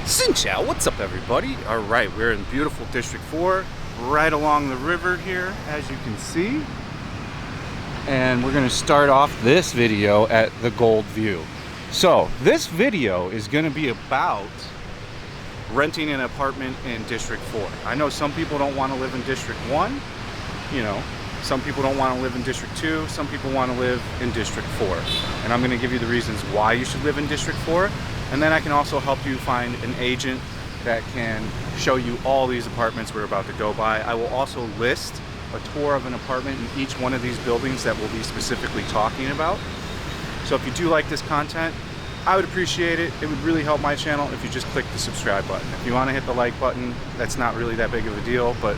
Xin chao, what's up everybody? Alright, we're in beautiful District 4, right along the river here, as you can see. And we're going to start off this video at the Gold View. So, this video is going to be about renting an apartment in District 4. I know some people don't want to live in District 1, you know, some people don't want to live in District 2, some people want to live in District 4. And I'm going to give you the reasons why you should live in District 4. And then I can also help you find an agent that can show you all these apartments we're about to go by. I will also list a tour of an apartment in each one of these buildings that we'll be specifically talking about. So if you do like this content, I would appreciate it. It would really help my channel if you just click the subscribe button. If you want to hit the like button, that's not really that big of a deal, but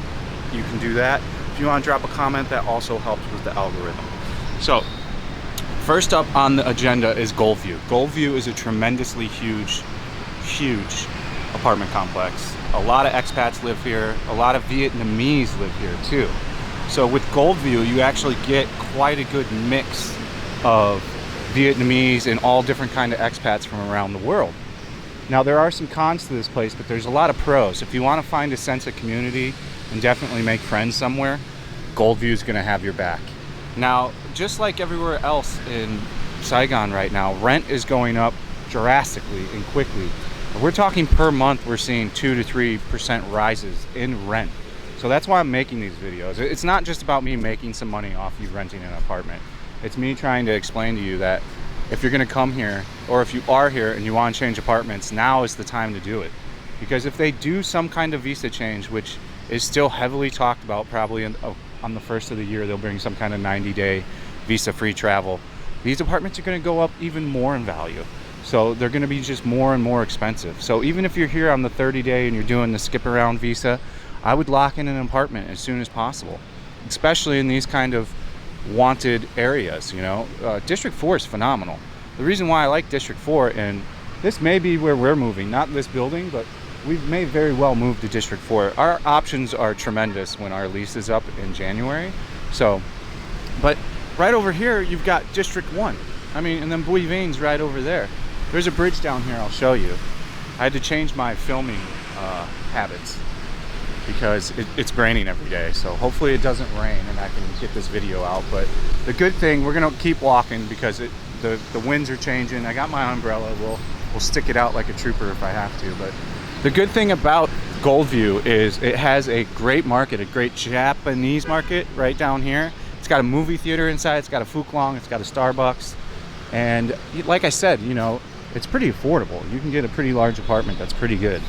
you can do that. If you want to drop a comment, that also helps with the algorithm. So, first up on the agenda is Gold View. Gold View is a tremendously huge apartment complex. A lot of expats live here. A lot of Vietnamese live here too. So with Gold View, you actually get quite a good mix of Vietnamese and all different kind of expats from around the world. Now there are some cons to this place, but there's a lot of pros. If you want to find a sense of community and definitely make friends somewhere, Gold View is going to have your back. Now, just like everywhere else in Saigon right now, rent is going up drastically and quickly. We're talking per month, we're seeing 2 to 3% rises in rent. So that's why I'm making these videos. It's not just about me making some money off you renting an apartment. It's me trying to explain to you that if you're going to come here, or if you are here and you want to change apartments, now is the time to do it. Because if they do some kind of visa change, which is still heavily talked about, probably on the first of the year, they'll bring some kind of 90-day visa-free travel. These apartments are going to go up even more in value. So they're going to be just more and more expensive. So even if you're here on the 30-day and you're doing the skip-around visa, I would lock in an apartment as soon as possible, especially in these kind of wanted areas, you know. District 4 is phenomenal. The reason why I like District 4, and this may be where we're moving, not this building, but we may very well move to District 4. Our options are tremendous when our lease is up in January. So, but right over here, you've got District 1. I mean, and then Bui Vinh's right over there. There's a bridge down here I'll show you. I had to change my filming habits because it's raining every day. So hopefully it doesn't rain and I can get this video out. But the good thing, we're gonna keep walking because the winds are changing. I got my umbrella. We'll stick it out like a trooper if I have to. But the good thing about Gold View is it has a great market, a great Japanese market right down here. It's got a movie theater inside, it's got a Fook Long, it's got a Starbucks. And like I said, you know, it's pretty affordable. You can get a pretty large apartment that's pretty good.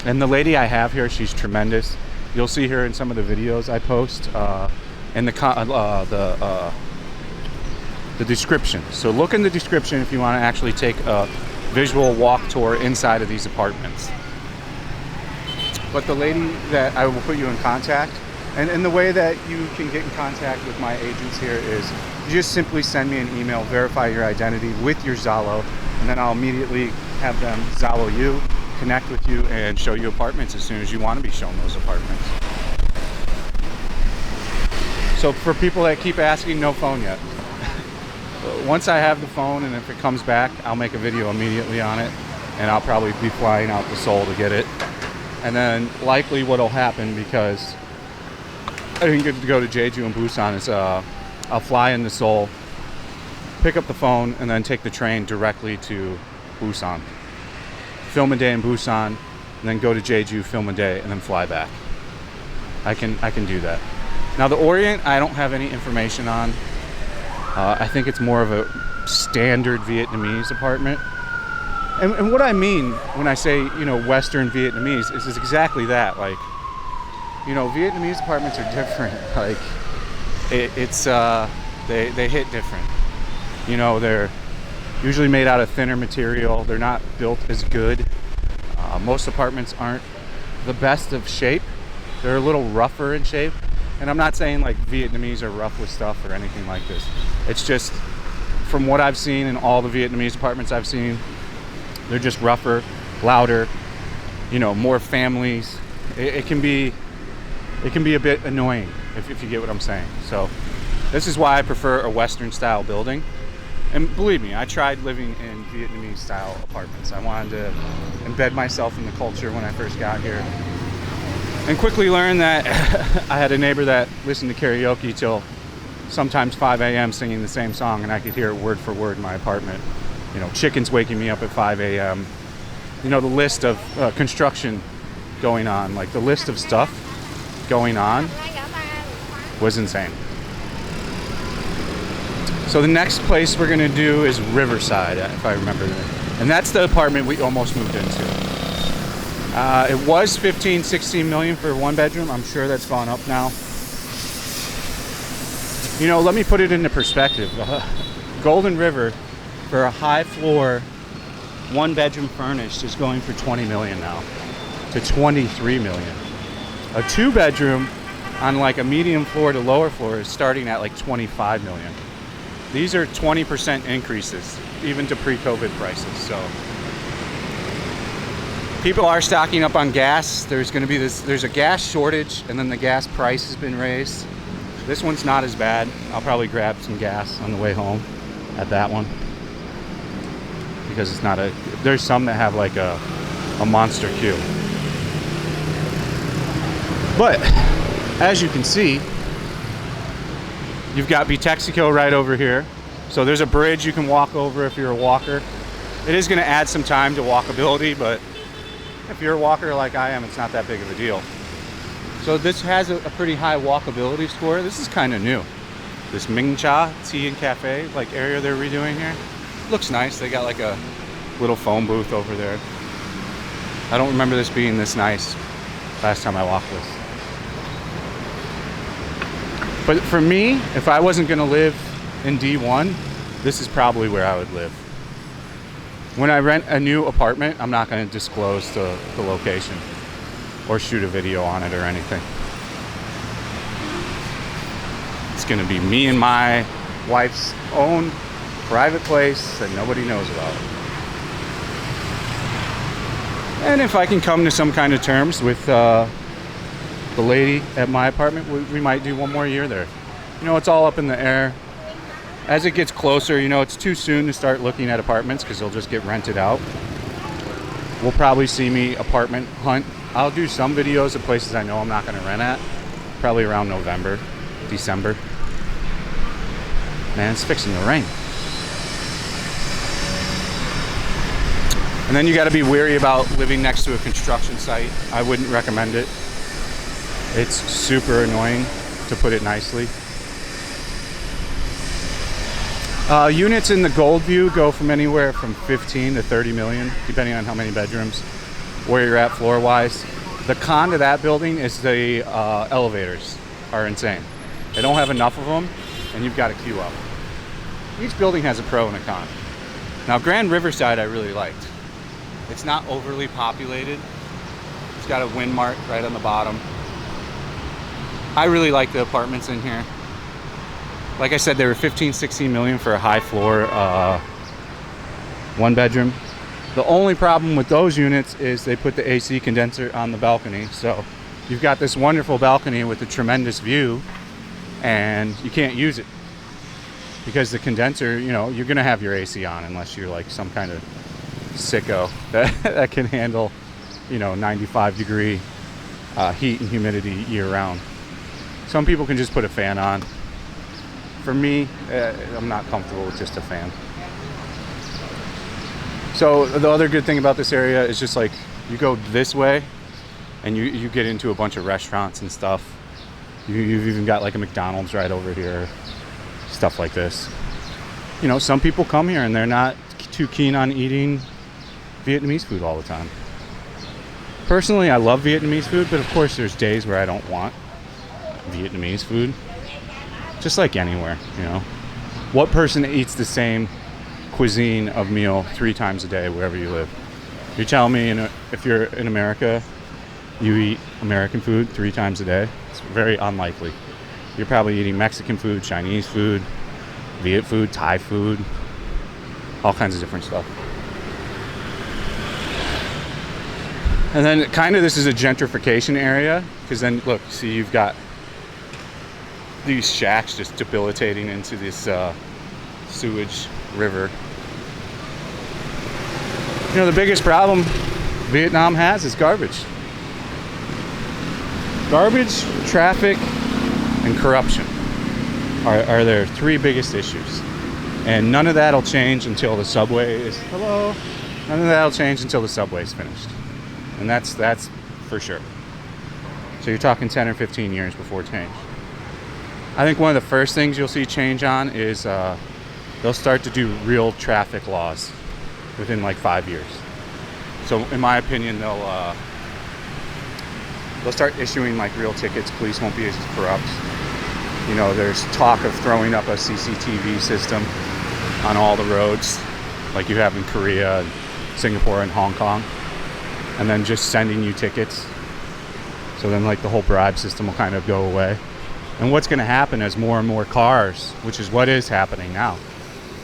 And the lady I have here, she's tremendous. You'll see her in some of the videos I post in the description. So look in the description if you want to actually take a visual walk tour inside of these apartments. But the lady that I will put you in contact, and the way that you can get in contact with my agents here is you just simply send me an email, verify your identity with your Zalo, and then I'll immediately have them Zalo you, connect with you, and show you apartments as soon as you want to be shown those apartments. So for people that keep asking, no phone yet. Once I have the phone, and if it comes back, I'll make a video immediately on it, and I'll probably be flying out to Seoul to get it. And then likely what'll happen, because I didn't get to go to Jeju and Busan, is I'll fly into Seoul, pick up the phone, and then take the train directly to Busan. Film a day in Busan, and then go to Jeju, film a day, and then fly back. I can do that. Now the Orient, I don't have any information on. I think it's more of a standard Vietnamese apartment. And what I mean when I say, you know, Western Vietnamese is exactly that. Like, you know, Vietnamese apartments are different. Like, they hit different. You know, they're usually made out of thinner material. They're not built as good. Most apartments aren't the best of shape. They're a little rougher in shape. And I'm not saying like Vietnamese are rough with stuff or anything like this. It's just from what I've seen in all the Vietnamese apartments I've seen, they're just rougher, louder, you know, more families. It can be a bit annoying if you get what I'm saying. So this is why I prefer a Western style building. And believe me, I tried living in Vietnamese style apartments. I wanted to embed myself in the culture when I first got here. And quickly learned that I had a neighbor that listened to karaoke till sometimes 5 a.m. singing the same song, and I could hear it word for word in my apartment. You know, chickens waking me up at 5 a.m. You know, the list of construction going on, like the list of stuff going on was insane. So the next place we're gonna do is Riverside, if I remember that. And that's the apartment we almost moved into. It was 15, 16 million for 1 bedroom. I'm sure that's gone up now. You know, let me put it into perspective. Golden River, for a high floor, 1 bedroom furnished, is going for 20 million now to 23 million. A 2 bedroom on like a medium floor to lower floor is starting at like 25 million. These are 20% increases, even to pre-COVID prices. So people are stocking up on gas. There's going to be there's a gas shortage, and then the gas price has been raised. This one's not as bad. I'll probably grab some gas on the way home at that one, because it's not there's some that have like a monster queue. But as you can see, you've got Bitexaco right over here. So there's a bridge you can walk over if you're a walker. It is going to add some time to walkability, but if you're a walker like I am, it's not that big of a deal. So this has a pretty high walkability score. This is kind of new. This Ming Cha Tea and Cafe like area they're redoing here. Looks nice. They got like a little phone booth over there. I don't remember this being this nice last time I walked this. But for me, if I wasn't going to live in D1, this is probably where I would live. When I rent a new apartment, I'm not going to disclose the location or shoot a video on it or anything. It's going to be me and my wife's own private place that nobody knows about. And if I can come to some kind of terms with the lady at my apartment, we might do 1 more year there. You know, it's all up in the air. As it gets closer, you know, it's too soon to start looking at apartments because they'll just get rented out. We'll probably see me apartment hunt. I'll do some videos of places I know I'm not going to rent at, probably around November, December. Man, it's fixing to rain. And then you got to be wary about living next to a construction site. I wouldn't recommend it. It's super annoying, to put it nicely. Units in the Gold View go from anywhere from 15 to 30 million, depending on how many bedrooms, where you're at floor-wise. The con to that building is the elevators are insane. They don't have enough of them, and you've got to queue up. Each building has a pro and a con. Now, Grand Riverside I really liked. It's not overly populated. It's got a wind mark right on the bottom. I really like the apartments in here. Like I said, they were 15, 16 million for a high floor 1 bedroom. The only problem with those units is they put the AC condenser on the balcony. So you've got this wonderful balcony with a tremendous view, and you can't use it because the condenser, you know, you're gonna have your AC on unless you're like some kind of sicko that can handle, you know, 95-degree heat and humidity year round. Some people can just put a fan on. For me, I'm not comfortable with just a fan. So the other good thing about this area is just like you go this way and you get into a bunch of restaurants and stuff. You've even got like a McDonald's right over here, stuff like this. You know, some people come here and they're not too keen on eating Vietnamese food all the time. Personally, I love Vietnamese food, but of course there's days where I don't want Vietnamese food. Just like anywhere, you know. What person eats the same cuisine of meal 3 times a day wherever you live? You're telling me if you're in America, you eat American food 3 times a day? It's very unlikely. You're probably eating Mexican food, Chinese food, Viet food, Thai food, all kinds of different stuff. And then kind of this is a gentrification area, because then look, see, you've got these shacks just debilitating into this sewage river. You know, the biggest problem Vietnam has is garbage. Garbage, traffic, and corruption are their three biggest issues. And none of that'll change until the subway is, hello? None of that'll change until the subway is finished. And that's for sure. So you're talking 10 or 15 years before change. I think one of the first things you'll see change on is they'll start to do real traffic laws within like 5 years. So in my opinion, they'll start issuing like real tickets. Police won't be as corrupt. You know, there's talk of throwing up a CCTV system on all the roads like you have in Korea, and Singapore, and Hong Kong, and then just sending you tickets. So then like the whole bribe system will kind of go away. And what's going to happen as more and more cars, which is what is happening now,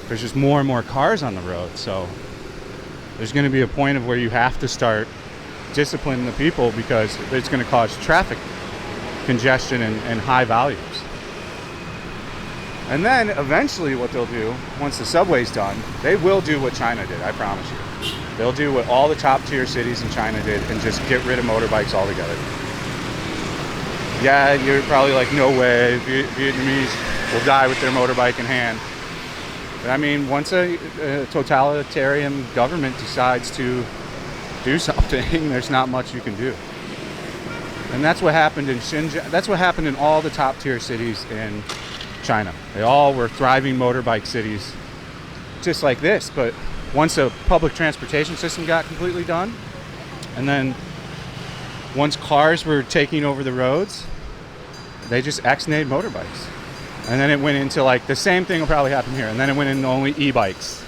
there's just more and more cars on the road. So there's going to be a point of where you have to start disciplining the people, because it's going to cause traffic congestion and high values. And then eventually what they'll do, once the subway's done, they will do what China did, I promise you. They'll do what all the top tier cities in China did and just get rid of motorbikes altogether. Yeah, you're probably like, no way, Vietnamese will die with their motorbike in hand. But I mean, once a totalitarian government decides to do something, there's not much you can do. And that's what happened in Xinjiang. That's what happened in all the top tier cities in China. They all were thriving motorbike cities, just like this. But once a public transportation system got completely done, and then once cars were taking over the roads, they just ex-nayed motorbikes. And then it went into like, the same thing will probably happen here. And then it went into only e-bikes.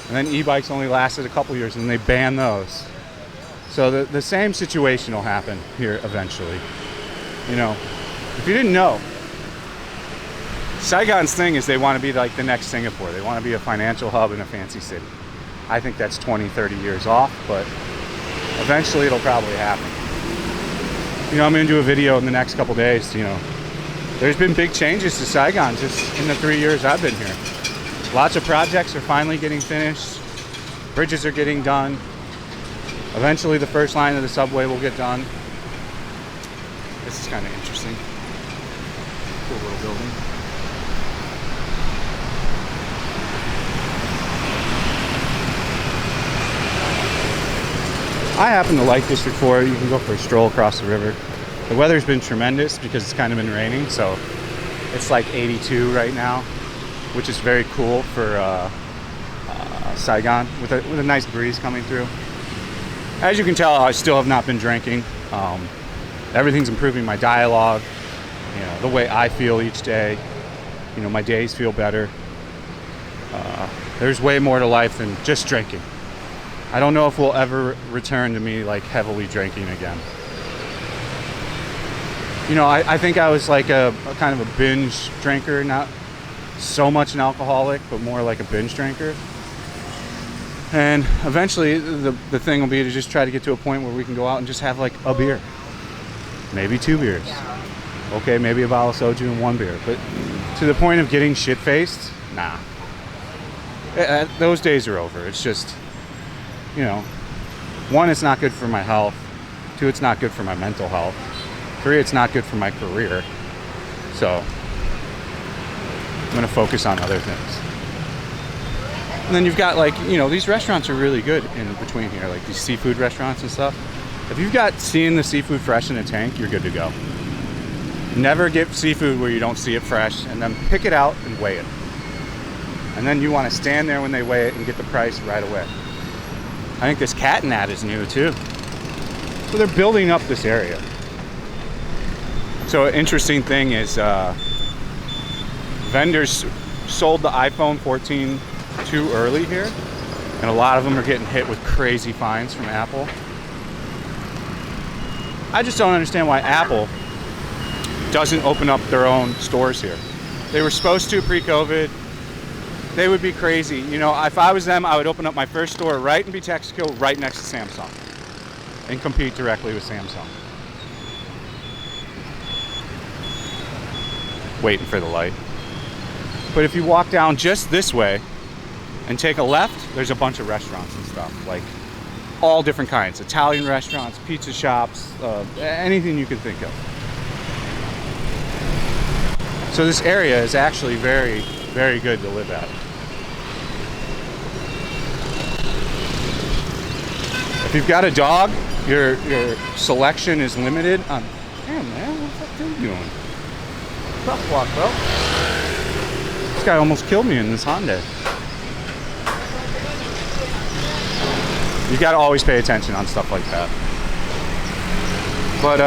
And then e-bikes only lasted a couple years, and they banned those. So the same situation will happen here eventually. You know, if you didn't know, Saigon's thing is they want to be like the next Singapore. They want to be a financial hub in a fancy city. I think that's 20, 30 years off, but eventually it'll probably happen. You know, I'm going to do a video in the next couple days. You know, there's been big changes to Saigon just in the 3 years I've been here. Lots of projects are finally getting finished. Bridges are getting done. Eventually the first line of the subway will get done. This is kind of interesting. Cool little building. I happen to like District 4. You can go for a stroll across the river. The weather's been tremendous because it's kind of been raining, so it's like 82 right now, which is very cool for Saigon, with a nice breeze coming through. As you can tell, I still have not been drinking. Everything's improving my dialogue, you know, the way I feel each day. You know, my days feel better. There's way more to life than just drinking. I don't know if we'll ever return to me like heavily drinking again. You know, I think I was like a kind of a binge drinker, not so much an alcoholic, but more like a binge drinker. And eventually the thing will be to just try to get to a point where we can go out and just have like a beer. Maybe 2 beers. Okay, maybe a bottle of soju and 1 beer. But to the point of getting shit-faced, nah. Those days are over. It's just, you know, 1, it's not good for my health. 2, it's not good for my mental health. 3, it's not good for my career. So I'm going to focus on other things. And then you've got like, you know, these restaurants are really good in between here, like these seafood restaurants and stuff. If you've got seeing the seafood fresh in a tank, you're good to go. Never get seafood where you don't see it fresh, and then pick it out and weigh it. And then you want to stand there when they weigh it and get the price right away. I think this cat ad is new too. So they're building up this area. So an interesting thing is vendors sold the iPhone 14 too early here, and a lot of them are getting hit with crazy fines from Apple. I just don't understand why Apple doesn't open up their own stores here. They were supposed to pre-COVID. They would be crazy. You know, if I was them, I would open up my first store right in Texaco, right next to Samsung, and compete directly with Samsung. Waiting for the light. But if you walk down just this way and take a left, there's a bunch of restaurants and stuff, like all different kinds. Italian restaurants, pizza shops, anything you can think of. So this area is actually very, very good to live at. If you've got a dog, your selection is limited on... Damn, man, what the fuck are you doing? Crosswalk, bro. This guy almost killed me in this Honda. You gotta always pay attention on stuff like that. But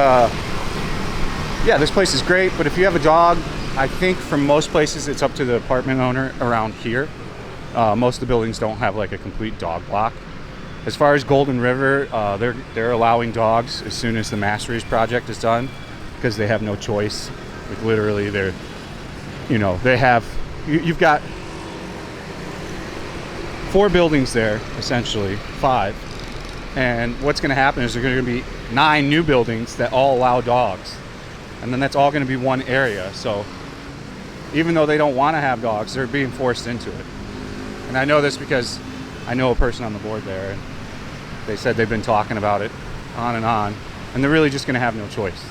yeah, this place is great. But if you have a dog, I think from most places it's up to the apartment owner around here. Most of the buildings don't have like a complete dog block. As far as Golden River, they're allowing dogs as soon as the Masteries project is done, because they have no choice. Like literally, they're, you know, they have. You've got 4 buildings there, essentially 5, and what's going to happen is there are going to be 9 new buildings that all allow dogs, and then that's all going to be one area. So even though they don't want to have dogs, they're being forced into it. And I know this because I know a person on the board there, and they said they've been talking about it on, and they're really just going to have no choice.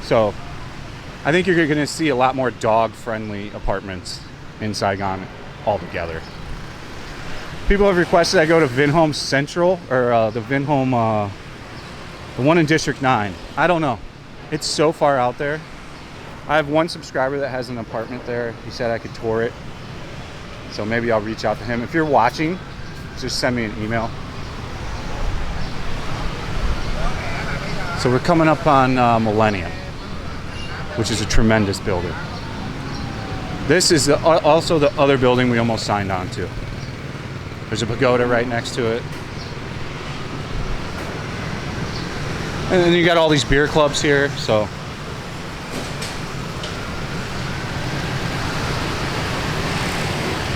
So I think you're going to see a lot more dog-friendly apartments in Saigon altogether. People have requested I go to Vinhome Central, or the Vinhome, the one in District 9. I don't know. It's so far out there. I have one subscriber that has an apartment there. He said I could tour it. So maybe I'll reach out to him. If you're watching, just send me an email. So we're coming up on Millennium, which is a tremendous building. This is also the other building we almost signed on to. There's a pagoda right next to it. And then you got all these beer clubs here, so.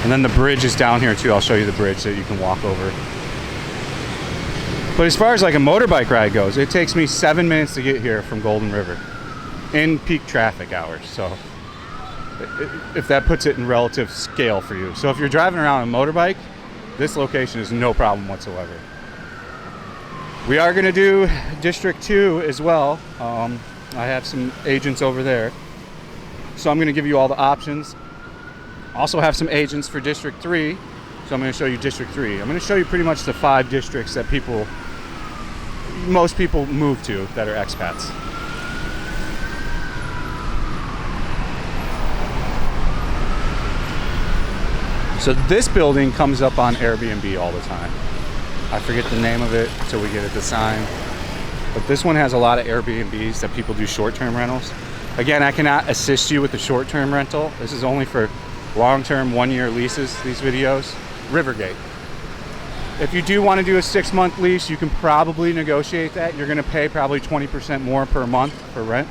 And then the bridge is down here too. I'll show you the bridge that you can walk over. But as far as like a motorbike ride goes, it takes me 7 minutes to get here from Golden River in peak traffic hours. So if that puts it in relative scale for you. So if you're driving around on a motorbike, this location is no problem whatsoever. We are going to do District 2 as well. I have some agents over there, so I'm going to give you all the options. Also have some agents for District 3, so I'm going to show you District 3. I'm going to show you pretty much the 5 districts that most people move to that are expats. So this building comes up on Airbnb all the time. I forget the name of it until we get it to sign. But this one has a lot of Airbnbs that people do short-term rentals. Again, I cannot assist you with the short-term rental. This is only for long-term 1-year leases, these videos. Rivergate. If you do want to do a 6-month lease, you can probably negotiate that. You're going to pay probably 20% more per month for rent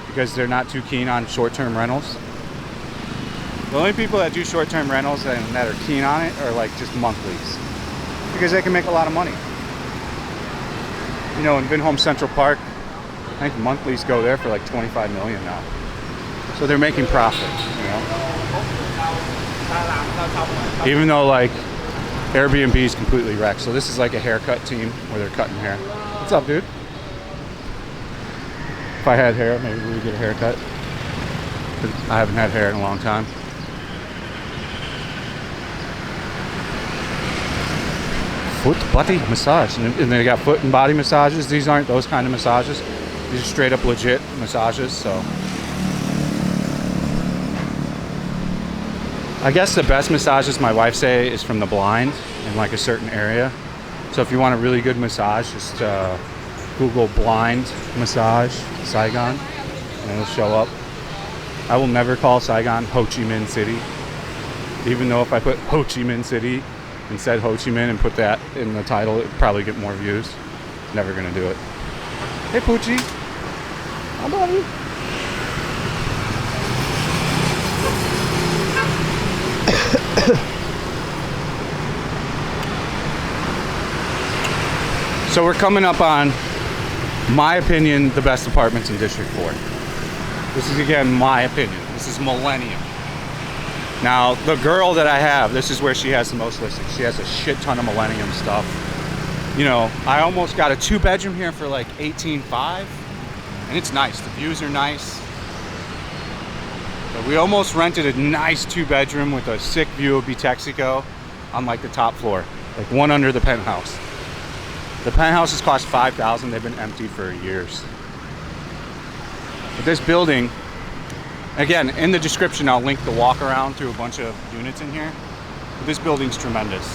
because they're not too keen on short-term rentals. The only people that do short-term rentals and that are keen on it are like just monthlies because they can make a lot of money. You know, in Vinhome Central Park, I think monthlies go there for like 25 million now. So they're making profit, you know. Even though like Airbnb is completely wrecked. So this is like a haircut team where they're cutting hair. What's up, dude? If I had hair, maybe we would get a haircut. I haven't had hair in a long time. Foot body massage, and they got foot and body massages. These aren't those kind of massages. These are straight up legit massages. So I guess the best massages my wife say is from the blind in like a certain area. So if you want a really good massage, just Google blind massage Saigon and it'll show up. I will never call Saigon Ho Chi Minh City, even though if I put Ho Chi Minh City and said Ho Chi Minh and put that in the title, it would probably get more views. Never gonna do it. Hey Poochie, how about you? So we're coming up on, my opinion, the best apartments in District 4. This is again my opinion. This is Millennium. Now, the girl that I have, this is where she has the most listings. She has a shit ton of Millennium stuff. You know, I almost got a 2-bedroom here for like $18,500, and it's nice. The views are nice. But we almost rented a nice 2-bedroom with a sick view of Texaco on like the top floor, like one under the penthouse. The penthouses cost $5,000. They've been empty for years. But this building, again, in the description, I'll link the walk around through a bunch of units in here. But this building's tremendous.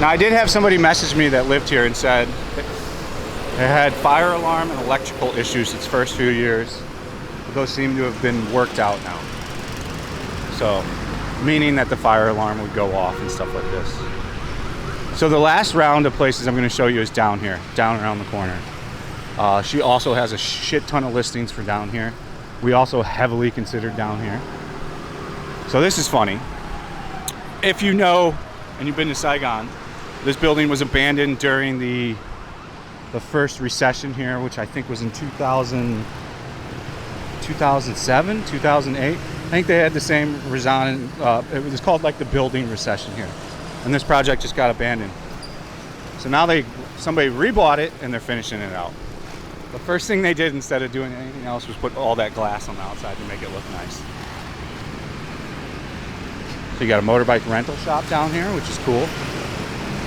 Now, I did have somebody message me that lived here and said it had fire alarm and electrical issues its first few years. But those seem to have been worked out now. So, meaning that the fire alarm would go off and stuff like this. So the last round of places I'm going to show you is down here, down around the corner. She also has a shit ton of listings for down here. We also heavily considered down here. So this is funny. If you know, and you've been to Saigon, this building was abandoned during the first recession here, which I think was in 2007, 2008. I think they had the same resounding, it was called like the building recession here. And this project just got abandoned. So now somebody rebought it and they're finishing it out. The first thing they did instead of doing anything else was put all that glass on the outside to make it look nice. So you got a motorbike rental shop down here, which is cool.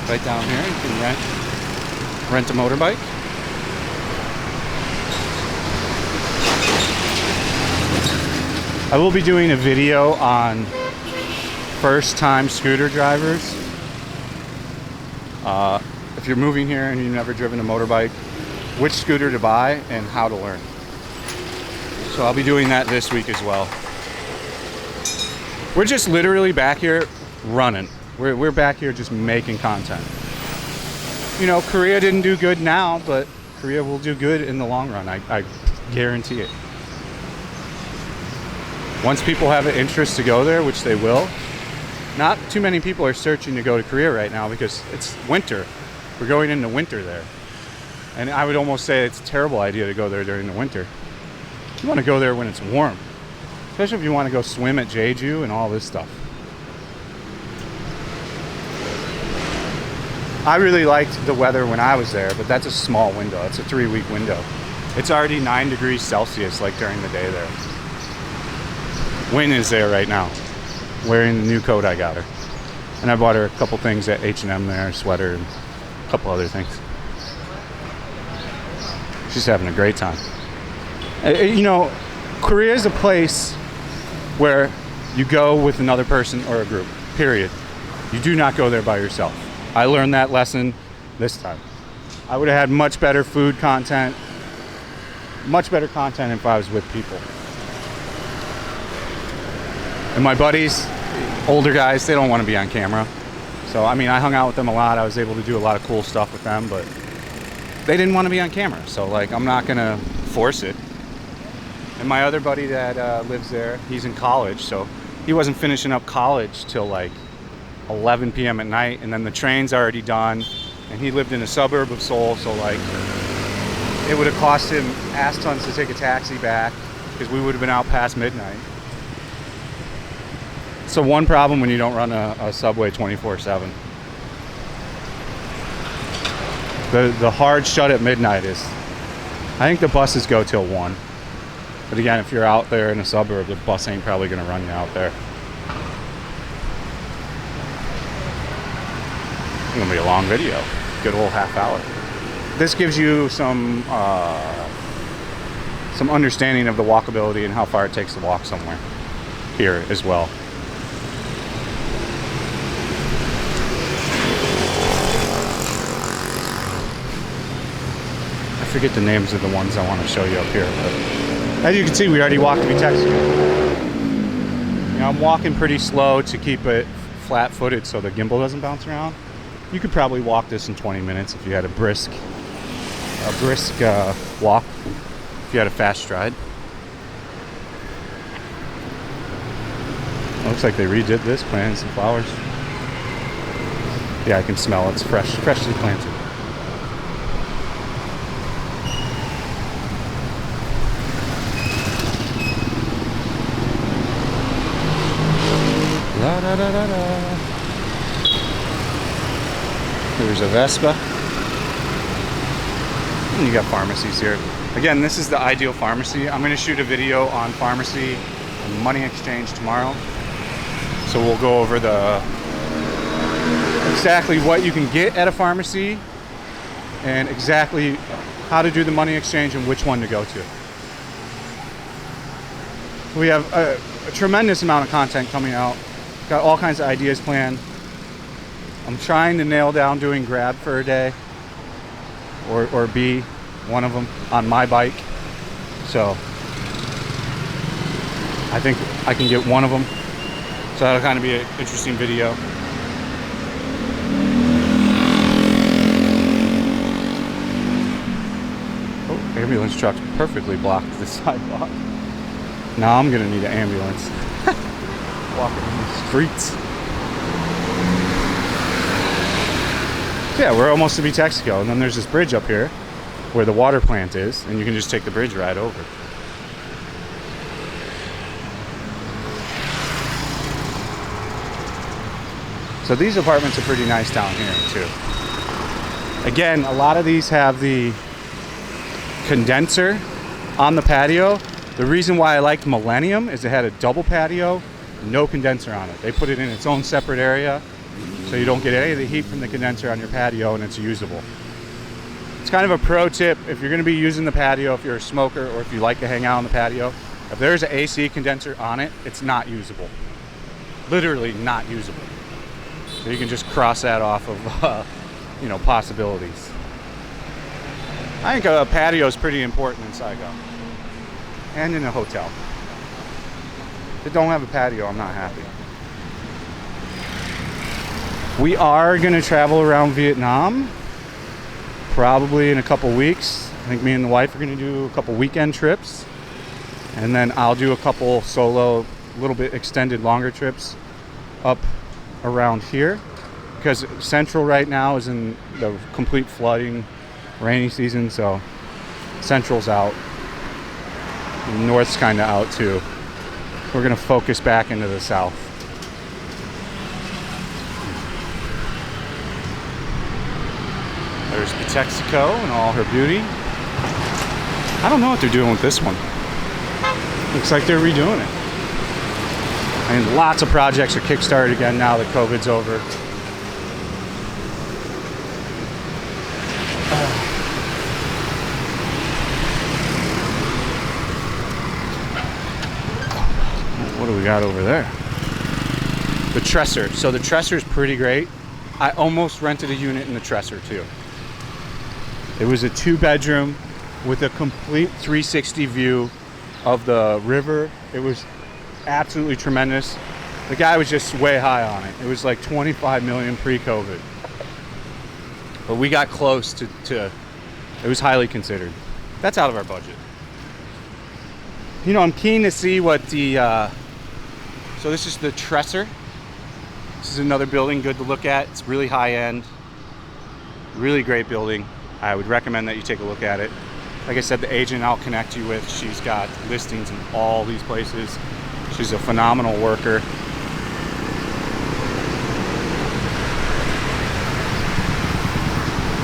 Right down here, you can rent a motorbike. I will be doing a video on first-time scooter drivers. If you're moving here and you've never driven a motorbike, which scooter to buy and how to learn. So I'll be doing that this week as well. We're just literally back here running. We're back here just making content. You know, Korea didn't do good now, but Korea will do good in the long run. I guarantee it. Once people have an interest to go there, which they will. Not too many people are searching to go to Korea right now because it's winter. We're going into winter there. And I would almost say it's a terrible idea to go there during the winter. You want to go there when it's warm. Especially if you want to go swim at Jeju and all this stuff. I really liked the weather when I was there, but that's a small window. It's a 3-week window. It's already 9 degrees Celsius like during the day there. Wynn is there right now, wearing the new coat I got her. And I bought her a couple things at H&M there, a sweater and a couple other things. She's having a great time. You know, Korea is a place where you go with another person or a group, period. You do not go there by yourself. I learned that lesson this time. I would have had much better food content, much better content if I was with people. And my buddies, older guys, they don't want to be on camera. So, I mean, I hung out with them a lot. I was able to do a lot of cool stuff with them, but they didn't want to be on camera. So, like, I'm not going to force it. And my other buddy that lives there, he's in college, so he wasn't finishing up college till like 11 p.m. at night, and then the train's already done, and he lived in a suburb of Seoul, so like it would have cost him ass tons to take a taxi back because we would have been out past midnight. So one problem when you don't run a subway 24/7. The hard shut at midnight is, I think the buses go till 1. But again, if you're out there in a suburb, the bus ain't probably going to run you out there. It's going to be a long video. Good old half hour. This gives you some understanding of the walkability and how far it takes to walk somewhere here as well. I forget the names of the ones I want to show you up here, but as you can see, we already walked to Texaco. You know, I'm walking pretty slow to keep it flat-footed so the gimbal doesn't bounce around. You could probably walk this in 20 minutes if you had a brisk walk, if you had a fast stride. It looks like they redid this, planted some flowers. Yeah, I can smell it's freshly planted. There's a Vespa. And you got pharmacies here. Again, this is the ideal pharmacy. I'm going to shoot a video on pharmacy and money exchange tomorrow. So we'll go over exactly what you can get at a pharmacy and exactly how to do the money exchange and which one to go to. We have a tremendous amount of content coming out. Got all kinds of ideas planned. I'm trying to nail down doing Grab for a day or be one of them on my bike. So I think I can get one of them. So that'll kind of be an interesting video. Oh, ambulance trucks perfectly blocked the sidewalk. Now I'm gonna need an ambulance. Walking in the streets. Yeah, we're almost to Bitexco, and then there's this bridge up here where the water plant is, and you can just take the bridge right over. So these apartments are pretty nice down here too. Again, a lot of these have the condenser on the patio. The reason why I liked Millennium is it had a double patio, no condenser on it. They put it in its own separate area, so you don't get any of the heat from the condenser on your patio, and it's usable. It's kind of a pro tip if you're going to be using the patio, if you're a smoker or if you like to hang out on the patio. If there's an AC condenser on it, it's not usable. Literally not usable. So you can just cross that off of, possibilities. I think a patio is pretty important in Saigon and in a hotel. If it don't have a patio, I'm not happy. We are going to travel around Vietnam probably in a couple weeks. I think me and the wife are going to do a couple weekend trips, and then I'll do a couple solo, little bit extended, longer trips up around here, because Central right now is in the complete flooding rainy season, so Central's out. North's kind of out too. We're going to focus back into the south. There's Bitexco and all her beauty. I don't know what they're doing with this one. Looks like they're redoing it. I mean, lots of projects are kickstarted again now that COVID's over. What do we got over there? The Tresser. So the Tresser is pretty great. I almost rented a unit in the Tresser too. It was a 2-bedroom with a complete 360 view of the river. It was absolutely tremendous. The guy was just way high on it. It was like 25 million pre-COVID. But we got close to it was highly considered. That's out of our budget. I'm keen to see what the, so this is the Tresser. This is another building good to look at. It's really high end, really great building. I would recommend that you take a look at it. Like I said, the agent I'll connect you with, she's got listings in all these places. She's a phenomenal worker.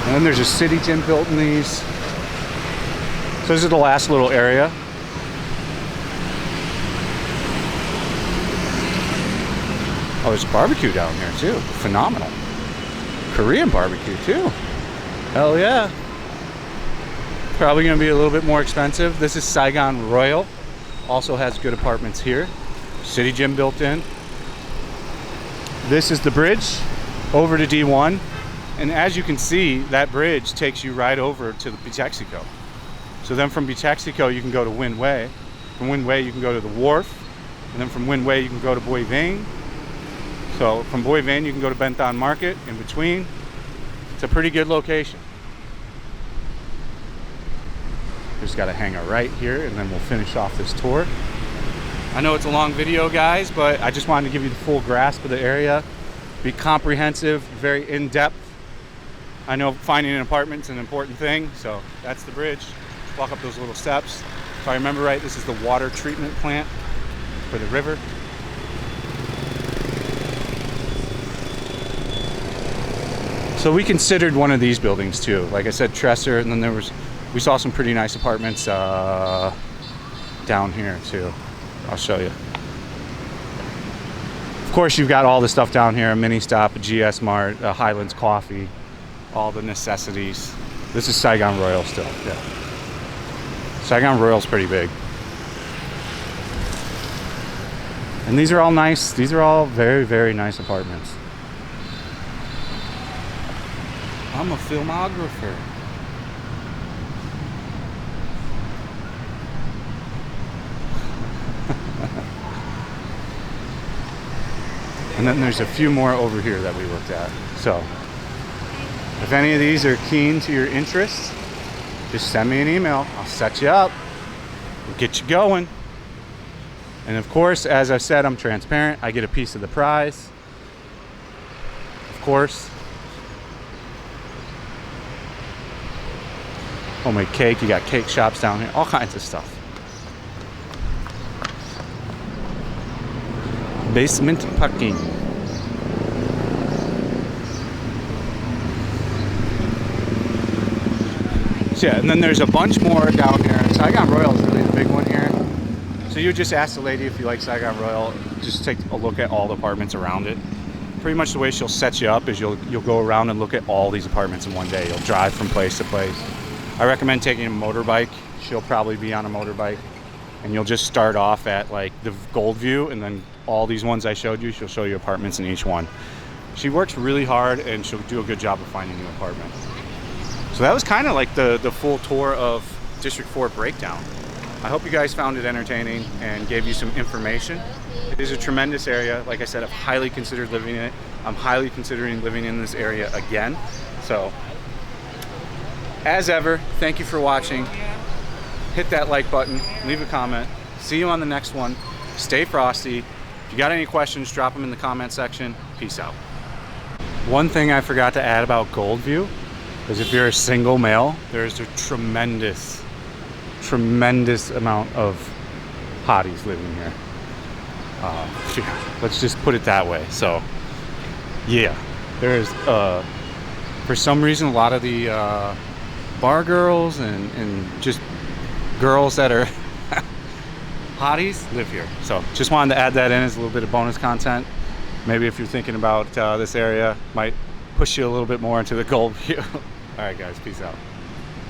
And then there's a city gym built in these. So this is the last little area. Oh, there's a barbecue down here too. Phenomenal. Korean barbecue too. Hell yeah. Probably gonna be a little bit more expensive. This is Saigon Royal. Also has good apartments here. City gym built in. This is the bridge over to D1. And as you can see, that bridge takes you right over to the Bitexco. So then from Bitexco, you can go to Win Way. From Win Way, you can go to the wharf. And then from Win Way, you can go to Boi Vang. So from Boi Vang, you can go to Bentham Market in between. It's a pretty good location. Just got to hang a right here, and then we'll finish off this tour. I know it's a long video, guys, but I just wanted to give you the full grasp of the area. Be comprehensive, very in-depth. I know finding an apartment is an important thing, so that's the bridge. Just walk up those little steps. If I remember right, this is the water treatment plant for the river. So we considered one of these buildings too. Like I said, Tresser, and then we saw some pretty nice apartments down here too. I'll show you. Of course, you've got all the stuff down here, a mini stop, a GS Mart, a Highlands Coffee, all the necessities. This is Saigon Royal still, yeah. Saigon Royal's pretty big. And these are all nice. These are all very, very nice apartments. I'm a filmographer. And then there's a few more over here that we looked at. So, if any of these are keen to your interest, just send me an email. I'll set you up. We'll get you going. And of course, as I said, I'm transparent. I get a piece of the prize. Of course. Homemade cake. You got cake shops down here. All kinds of stuff. Basement parking. So yeah, and then there's a bunch more down here. Saigon Royal is really the big one here. So you just ask the lady if you like Saigon Royal. Just take a look at all the apartments around it. Pretty much the way she'll set you up is you'll go around and look at all these apartments in one day. You'll drive from place to place. I recommend taking a motorbike. She'll probably be on a motorbike. And you'll just start off at like the Gold View, and then all these ones I showed you, she'll show you apartments in each one. She works really hard, and she'll do a good job of finding new apartments. So that was kind of like the full tour of District 4 breakdown. I hope you guys found it entertaining and gave you some information. It is a tremendous area. Like I said, I've highly considered living in it. I'm highly considering living in this area again. So, as ever, thank you for watching. Hit that like button, leave a comment. See you on the next one. Stay frosty. If you got any questions, drop them in the comment section. Peace out. One thing I forgot to add about Goldview is if you're a single male, there's a tremendous amount of hotties living here. Let's just put it that way. So, yeah, there's, for some reason, a lot of the bar girls and just girls that are hotties live here. So just wanted to add that in as a little bit of bonus content. Maybe if you're thinking about this area, might push you a little bit more into the Gold View. All right, guys, peace out.